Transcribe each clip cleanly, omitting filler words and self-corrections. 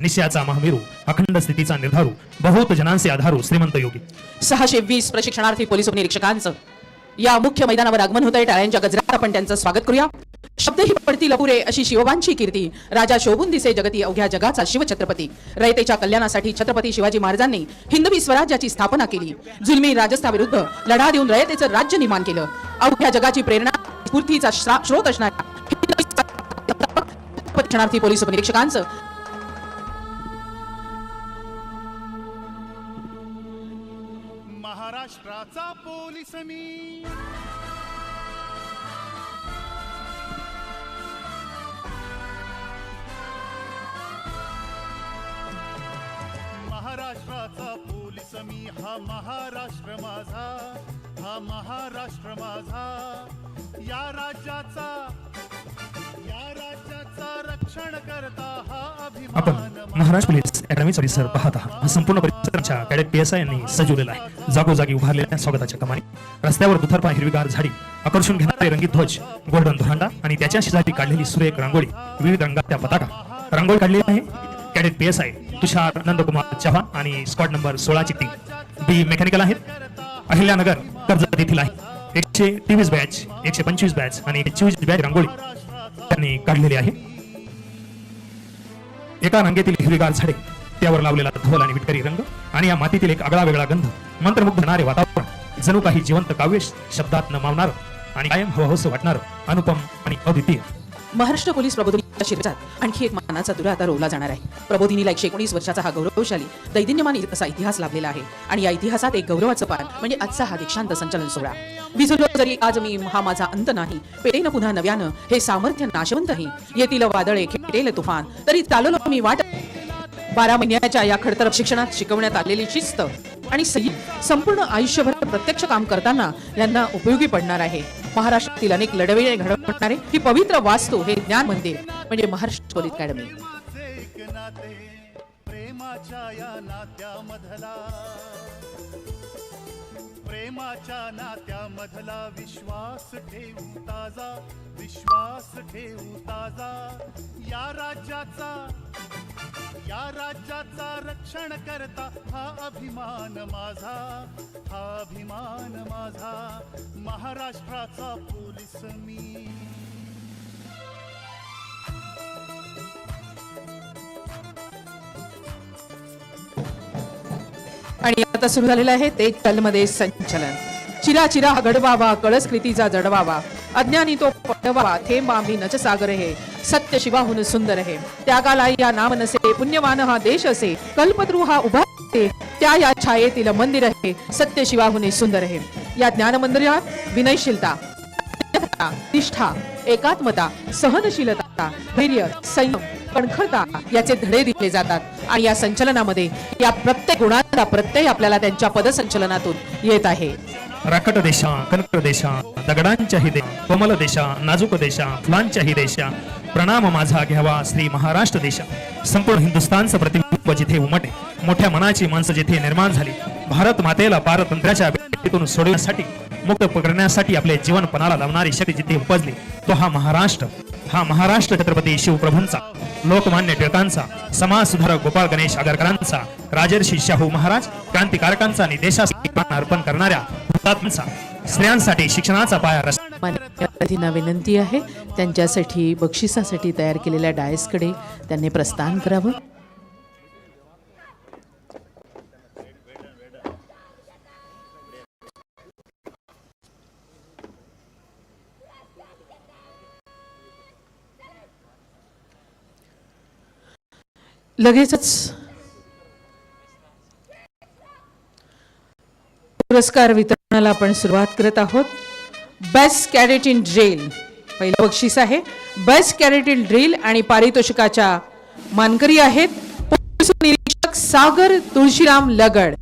निश्चयाचा महामेरू, अखंड स्थितीचा निर्धारू, बहुत जनांचे आधारू, श्रीमंत योगी. 620 प्रशिक्षणार्थी पोलीस उपनिरीक्षकांचं या मुख्य मैदानावर आगमन होत आहे. टाळ्यांच्या गजरात आपण त्यांचं स्वागत करूया. शब्दही पडतील अपुरे अशी शिवबांची कीर्ती, राजा शोभून दिसे जगती अवघ्या जगाचा शिवछत्रपती. रयतेच्या कल्याणासाठी छत्रपती शिवाजी महाराजांनी हिंदवी स्वराज्याची स्थापना केली. जुलमी राजस्थाविरुद्ध लढा देऊन रयतेचं राज्य निर्माण केलं. अवघ्या जगाची प्रेरणा स्फूर्तीचा स्रोत असणाऱ्या प्रशिक्षणार्थी पोलीस उपनिरीक्षकांचं महाराष्ट्राचा पोलीस मी, महाराष्ट्राचा पोलीस मी, हा महाराष्ट्र माझा, हा महाराष्ट्र माझा. या राज्याचा रक्षण करता हा आपण अभिमान. महाराष्ट्र पोलीस अकॅडमी परिसर पाहत आहात. हा संपूर्ण परिसराच्या कॅडेट PSI यांनी सजवलेला आहे. जागोजागी उभारलेल्या स्वागताच्या कमानी, रस्त्यावर दुतर्फा हिरवीगार झाडी, आकर्षून घेणारे रंगीत ध्वज, गोल्डन धोरांडा आणि त्याच्या शेजारी काढलेली सुरेख रांगोळी, विविध रंगाच्या पताका. रांगोळी काढलेली आहे कॅडेट PSI तुषार नंदकुमार चव्हाण आणि स्क्वॉड नंबर 16 ची टीम. बी मेकॅनिकल आहेत. अहिल्यानगर कर्जत येथील आहे. 123 बॅच, 125 बॅच आणि 124 बॅच रांगोळी त्यांनी काढलेली आहे. एका रांगेतील हिरवीगार झाडे, त्यावर लावलेला धवल आणि विटकरी रंग आणि या मातीतील एक आगळा वेगळा गंध, मंत्रमुग्ध करणारे वातावरण, जणू काही जिवंत काव्य, शब्दात न मावणार आणि कायम हवंहवसं वाटणार, अनुपम आणि अद्वितीय. महाराष्ट्र पोलीस प्रबोधिनीच्या शिरजात आणखी एक मानाचा दुरा आता रोवला जाणार आहे. प्रबोधिनीला 119 वर्षाचा हा गौरवशाली दैदिन्यमान असा इतिहास लाभलेला आहे आणि या इतिहासात एक गौरवाचं पान म्हणजे आजचा हा दीक्षांत संचलन सोहळा. विझलो जरी आज मी, हा माझा अंत नाही, पेटेन पुन्हा नव्यानं हे सामर्थ्य नाशवंतही, येतील वादळे खेटेल तुफान, तरी चाललो मी वाट. 12 महिन्याच्या या खडतर शिक्षणात शिकवण्यात आलेली शिस्त आणि संयम संपूर्ण आयुष्यभर प्रत्यक्ष काम करताना यांना उपयोगी पडणार आहे. महाराष्ट्रातील अनेक लढवळे घडवणारे ही पवित्र वास्तू, हे ज्ञान मंदिर म्हणजे महाराष्ट्र पोलीस अकॅडमी. एक नाते प्रेमाच्या या नात्यामधला, प्रेमाच्या नात्यामधला विश्वास ठेवू ताजा, विश्वास ठेवू ताजा. या राज्याचा रक्षण करता हा अभिमान माझा, हा अभिमान माझा. महाराष्ट्राचा पोलीस मी. आणि आता सुरू झालेलं आहे ते तलमध्ये संचलन. चिरा चिरा हा गडवावा, कळस कृतीचा जडवावा, अज्ञानी तो पडवावा, थेंब आम्ही नच सागर हे, सत्य शिवाहून सुंदर हे. त्यागाला या नाम नसे, पुण्यवान हा देश असे, कल्पतरू हा उभा आहे, त्या या छायेतील मंदिर आहे, सत्य शिवाहून सुंदर हे. या ज्ञान मंदिरात विनयशीलता, निष्ठा, एकात्मता, सहनशीलता, धैर्य, संयम, कणखरता याचे धडे दिले जातात. आणि या संचलनामध्ये या प्रत्येक गुणांचा प्रत्यय आपल्याला त्यांच्या पदसंचलनातून येत आहे. राकट देशा, कनक देशा, दगडांच्याही देशा, कोमल देशा, नाजूक देशा, फुलांच्याही देशा, प्रणाम माझा घ्यावा श्री महाराष्ट्र देशा. संपूर्ण हिंदुस्थानचं प्रतिबिंब जिथे उमटे, मोठ्या मनाची माणसं जिथे निर्माण झाली, भारत मातेला पारतंत्र्याच्या भेटीतून सोडवण्यासाठी, मुक्त करण्यासाठी आपले जीवन पणाला लावणारी शक्ती जिथे उपजली, तो हा महाराष्ट्र. हा महाराष्ट्र छत्रपती शिवप्रभूंचा, लोकमान्य टिळकांचा, समाज सुधारक गोपाळ गणेश आगरकरांचा, राजर्षी शाहू महाराज क्रांतिकारकांचा आणि देशासाठी प्राण अर्पण करणाऱ्या हुतात्म्यांचा, स्त्रियांसाठी शिक्षणाचा पाया मान्यवरांना विनंती आहे त्यांच्यासाठी बक्षिसासाठी तयार केलेल्या डायसकडे त्यांनी प्रस्थान करावं. लगेचच पुरस्कार वितरणाला आपण सुरुवात करत आहोत. बेस्ट कॅडेट इन ड्रिल पहिलं बक्षीस आहे. बेस्ट कॅडेट इन ड्रिल आणि पारितोषिकाच्या मानकरी आहेत पोलीस उपनिरीक्षक सागर तुळशीराम लगड.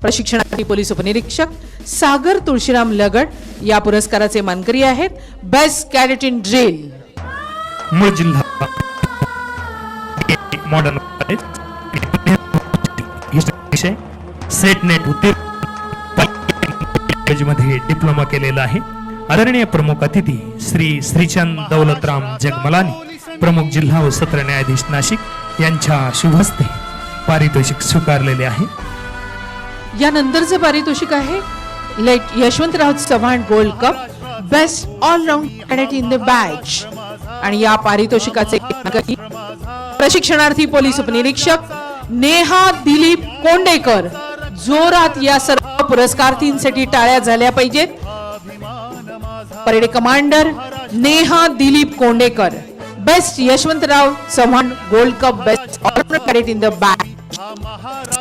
प्रशिक्षणार्थी पोलीस उपनिरीक्षक सागर तुळशीराम लगड या पुरस्काराचे मानकरी आहेत. Best cadet in drill. मूळ जिल्हा मॉडर्न सेट नेट मध्ये डिप्लोमा केलेला आहे. आदरणीय प्रमुख अतिथी श्री श्रीचंद दौलतराम जगमलानी, प्रमुख जिल्हा व सत्र न्यायाधीश नाशिक, यांच्या शुभ हस्ते पारितोषिक स्वीकारलेले आहे. यानंतरचं पारितोषिक आहे late Yashwantrao Chavan gold cup best allround cadet in the batch. आणि या पारितोषिकाचे मानकरी प्रशिक्षणार्थी पोलीस उपनिरीक्षक नेहा दिलीप कोंडेकर. जोरात या सर्व पुरस्कारार्थींसाठी टाळ्या झाल्या पाहिजेत. Parade commander Neha Dilip Kondekar, best Yashwantrao Chavan gold cup best allround cadet in the batch.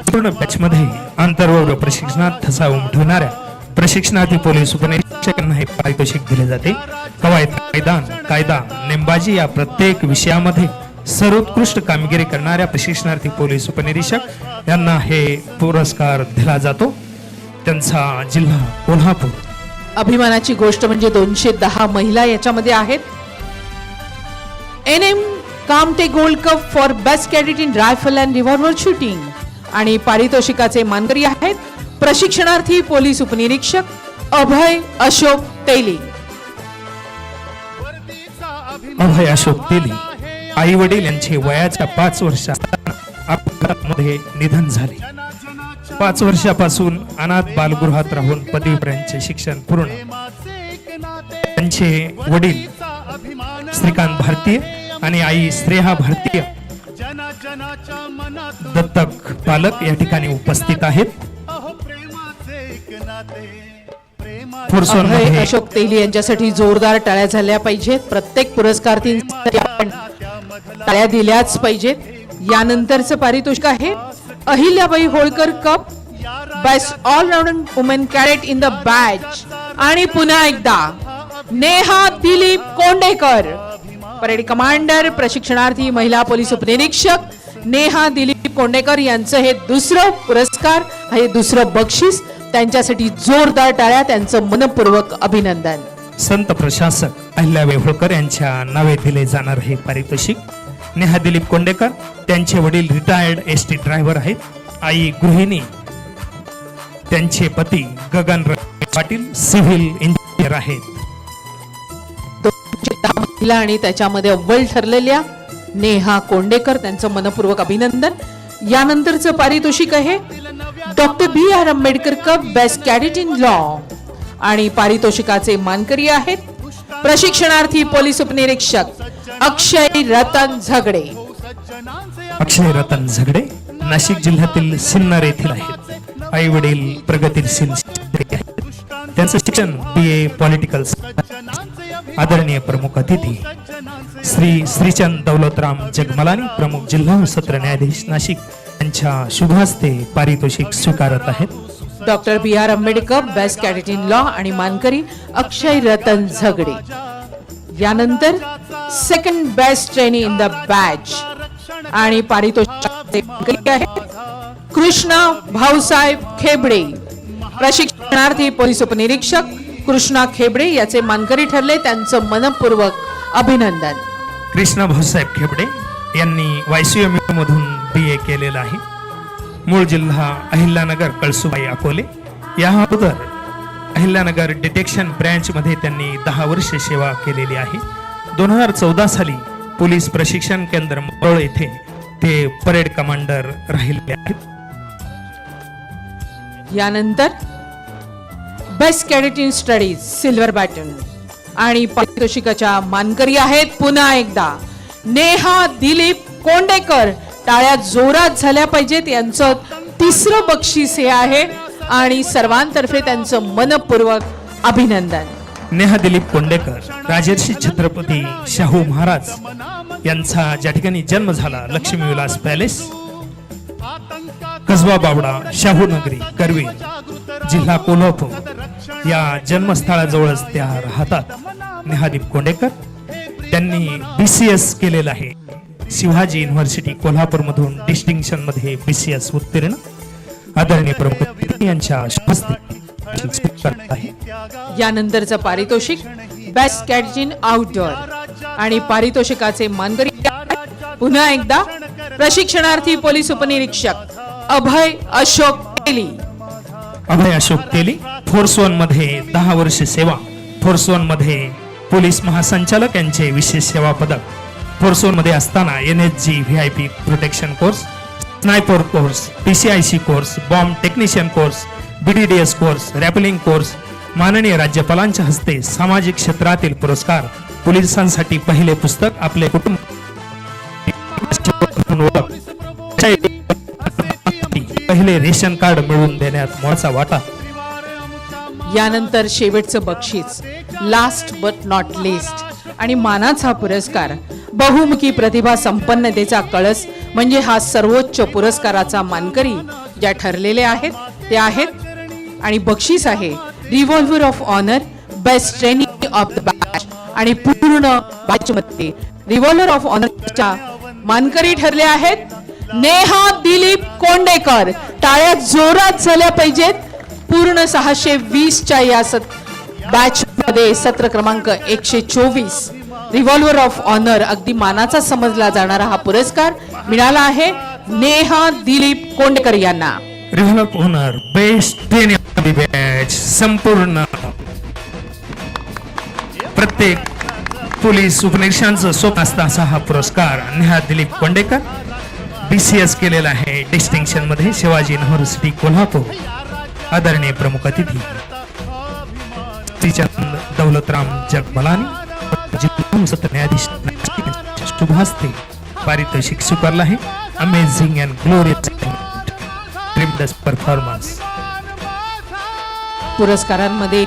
पूर्ण बॅच मध्ये आंतरवर्ग प्रशिक्षणात ठसा उमटवणाऱ्या प्रशिक्षणार्थी पोलीस उपनिरीक्षकांना हे पारितोषिक दिले जाते. कवायत, मैदान, कायदा, नेमबाजी या प्रत्येक विषयामध्ये सर्वोत्कृष्ट कामगिरी करणाऱ्या प्रशिक्षणार्थी पोलीस उपनिरीक्षक यांना हे पुरस्कार दिला जातो. त्यांचा जिल्हा कोल्हापूर. अभिमानाची गोष्ट म्हणजे 210 महिला याच्यामध्ये आहेत. NM Kamte gold cup for best cadet in rifle and revolver shooting. आणि पारितोषिकाचे मानकरी आहेत प्रशिक्षणार्थी पोलीस उपनिरीक्षक अभय अशोक तेली. अभय अशोक तेली आई वडील यांचे वयाच्या 5 वर्षात अपघातामध्ये निधन झाले. 5 वर्षापासून अनाथ बालगृहात राहून पदवीपर्यंतचे शिक्षण पूर्ण. त्यांचे वडील श्रीकांत भारतीय आणि आई श्रेया भारतीय दत्तक पालक या ठिकाणी उपस्थित आहेत. अभय अशोक तेली यांच्यासाठी जोरदार टाळ्या झाल्या पाहिजेत. प्रत्येक पुरस्कारार्थींसाठी आपण टाळ्या दिल्याच पाहिजेत. यानंतरचं पारितोषिक आहे Ahilyabai Holkar cup best all around women cadet in the batch. आणि पुन्हा एकदा नेहा दिलीप कोंडेकर, परेड कमांडर प्रशिक्षणार्थी महिला पोलीस उपनिरीक्षक नेहा दिलीप कोंडेकर यांचं हे दुसरं पुरस्कार, हे दुसरं बक्षीस. त्यांच्यासाठी जोरदार टाळ्या, त्यांचं मनपूर्वक अभिनंदन. संत प्रशासक अहिल्याबाई होळकर यांच्या नावे दिले जाणार हे पारितोषिक. नेहा दिलीप कोंडेकर त्यांचे वडील रिटायर्ड एसटी ड्रायव्हर आहेत. आई गृहिणी, त्यांचे पती गगन पाटील सिव्हिल इंजिनियर आहेत. 210 महिला आणि त्याच्यामध्ये अव्वल ठरलेल्या नेहा कोंडेकर, त्यांचं मनपूर्वक अभिनंदन. यानंतरचं पारितोषिक आहे doctor BR Ambedkar cup best cadet in law. आणि पारितोषिकाचे मानकरी आहेत प्रशिक्षणार्थी पोलीस उपनिरीक्षक अक्षय रतन झगडे. अक्षय रतन झगडे नाशिक जिल्ह्यातील सिन्नर येथील आहेत. आई वडील प्रगतीशील आहेत. त्यांचं शिक्षण BA पॉलिटिकल. आदरणीय प्रमुख अतिथी श्री श्रीचंद दौलतराम जगमलानी, प्रमुख जिल्हा व सत्र न्यायाधीश नाशिक यांच्या शुभ हस्ते पारितोषिक स्वीकारत आहेत. Doctor BR Ambedkar best cadet in law आणि मानकरी अक्षय रतन झगडे. यानंतर second best trainee in the batch. आणि पारितोषिकाचे मानकरी आहेत कृष्णा भाऊसाहेब खेबडे, प्रशिक्षणार्थी पोलीस उपनिरीक्षक कृष्णा खेबडे याचे मानकरी ठरले. त्यांचं मनपूर्वक अभिनंदन. कृष्णा भाऊसाहेब खेबडे यांनी YCMU मधून BA केलेलं आहे. मूळ जिल्हा अहिल्यानगर, कळसुबाई, अकोले. या अगोदर अहिल्यानगर डिटेक्शन ब्रँच मध्ये त्यांनी 10 वर्षे सेवा केलेली आहे. 2014 साली पोलीस प्रशिक्षण केंद्र मोरोळ येथे ते परेड कमांडर राहिले आहेत. यानंतर best cadet in studies silver baton. आणि पारितोषिकाच्या मानकरी आहेत पुन्हा एकदा नेहा दिलीप कोंडेकर. टाळ्या जोरात झाल्या पाहिजेत. यांचं तिसरं बक्षीस हे आहे आणि सर्वांतर्फे त्यांचं मनपूर्वक अभिनंदन. नेहा दिलीप कोंडेकर राजर्षी छत्रपती शाहू महाराज यांचा ज्या ठिकाणी जन्म झाला लक्ष्मी विलास पॅलेस, कसबा बावडा, शाहू नगरी, करवी, जिल्हा कोल्हापूर या जन्मस्थळाजवळच त्या राहतात. नेहादीप कोंडेकर त्यांनी BCS केलेलं आहे. शिवाजी युनिव्हर्सिटी कोल्हापूर मधून डिस्टिंक्शन मध्ये BCS उत्तीर्ण. आदरणीय प्रमुख यांच्या आहे. यानंतरचं पारितोषिक बेस्ट कॅडेट इन आउटडोअर. आणि पारितोषिकाचे मानकरी पुन्हा एकदा प्रशिक्षणार्थी पोलीस उपनिरीक्षक अभय अशोक तेली. अभय अशोक तेली फोर्स 1 मध्ये 10 वर्ष सेवा. फोर्स 1 मध्ये पोलीस महासंचालक यांचे विशेष सेवा पदक. फोर्सोन मध्ये असताना NSG VIP protection course, sniper course, PCIC course, bomb technician course, BDDS course, rappelling course, माननीय राज्यपालांच्या हस्ते सामाजिक क्षेत्रातील पुरस्कार, पोलिसांसाठी पहिले पुस्तक आपले कुटुंब पहिले रेशन कार्ड मिळवून देण्यात मोलाचा वाटा. यानंतर शेवटचं बक्षीस, लास्ट बट नॉट लिस्ट आणि मानाचा पुरस्कार, बहुमुखी प्रतिभा संपन्नतेचा कळस म्हणजे हा सर्वोच्च पुरस्काराचा मानकरी ज्या ठरलेले आहेत ते आहेत. आणि बक्षीस आहे revolver of honour, best training of the batch. आणि पूर्ण बॅचमध्ये रिव्हॉल्वर ऑफ ऑनरच्या मानकरी ठरले आहेत नेहा दिलीप कोंडेकर. टाळ्या जोरात झाल्या पाहिजेत. पूर्ण 620च्या या बॅच मध्ये सत्र क्रमांक 124 रिव्हॉल्वर ऑफ ऑनर अगदी मानाचा समजला जाणारा हा पुरस्कार मिळाला आहे नेहा दिलीप कोंडेकर यांना. Revolver of honour, best training batch. संपूर्ण प्रत्येक पोलीस उपनिरीक्षकांचं स्वप्न असतं असा हा पुरस्कार नेहा दिलीप कोंडेकर. BCS केलेला आहे डिस्टिंक्शन मध्ये शिवाजी युनिव्हर्सिटी कोल्हापूर. आदरणीय प्रमुख अतिथी श्रीचंद दौलतराम जगमलानी, जिल्हा सत्र न्यायाधीश शुभ हस्ते पारितोषिक स्वीकारलं आहे. Amazing and glorious tremendous performance. पुरस्कारांमध्ये